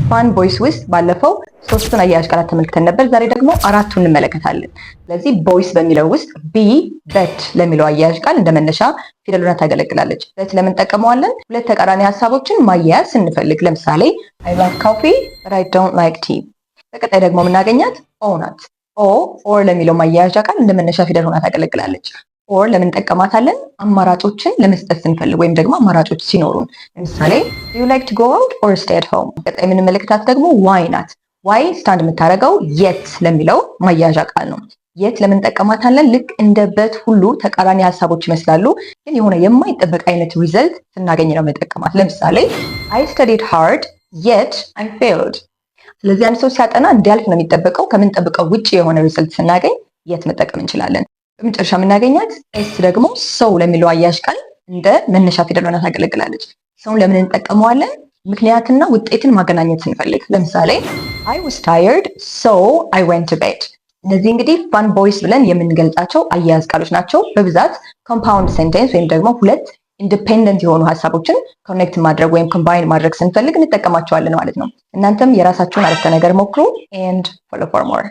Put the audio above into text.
ፋን ቦይስ ውስጥ ባለፈው 3ቱን አያያዥ ቃላት ተመልክተን ነበር። ዛሬ ደግሞ 4ቱን እንመለከታለን። ስለዚህ ቦይስ በሚለው ውስጥ ቢ በት ለሚለው አያያዥ ቃል እንደ መነሻ ፊደል ሆና ታገለግላለች። በት ለምን እንጠቀመዋለን? ሁለት ተቃራኒ ሀሳቦችን ማያያዝ ስንፈልግ፣ ለምሳሌ I like coffee but I don't like tea። በቀጣይ ደግሞ የምናገኛት ኦ ናት። ኦ ኦር ለሚለው ማያያዣ ቃል እንደ መነሻ ፊደል ሆና ታገለግላለች። ኦር ለምን እንጠቀማታለን? አማራጮችን ለመስጠት ስንፈልግ ወይም ደግሞ አማራጮች ሲኖሩን፣ ለምሳሌ do you like to go out or stay at home። ቀጣይ የምንመለከታት ደግሞ ዋይ ናት። ዋይ ስታንድ የምታደርገው የት ለሚለው ማያያዣ ቃል ነው። የት ለምን እንጠቀማታለን? ልክ እንደ በት ሁሉ ተቃራኒ ሀሳቦች ይመስላሉ፣ ግን የሆነ የማይጠበቅ አይነት ሪዘልት ስናገኝ ነው የምንጠቀማት። ለምሳሌ I studied hard yet I failed። ስለዚህ አንድ ሰው ሲያጠና እንዲያልፍ ነው የሚጠበቀው። ከምንጠብቀው ውጭ የሆነ ሪዘልት ስናገኝ የት መጠቀም እንችላለን። በመጨረሻ የምናገኛት ኤስ ደግሞ ሰው ለሚለው አያያዥ ቃል እንደ መነሻ ፊደል ሆና ታገለግላለች። ሰውን ለምን እንጠቀመዋለን? ምክንያትና ውጤትን ማገናኘት ስንፈልግ፣ ለምሳሌ I was tired so I went to bed። እነዚህ እንግዲህ ፋን ቦይስ ብለን የምንገልጻቸው አያያዝ ቃሎች ናቸው። በብዛት ኮምፓውንድ ሴንቴንስ ወይም ደግሞ ሁለት ኢንዲፔንደንት የሆኑ ሀሳቦችን ኮኔክት ማድረግ ወይም ኮምባይን ማድረግ ስንፈልግ እንጠቀማቸዋለን ማለት ነው። እናንተም የራሳችሁን አረፍተ ነገር ሞክሩ and follow for more።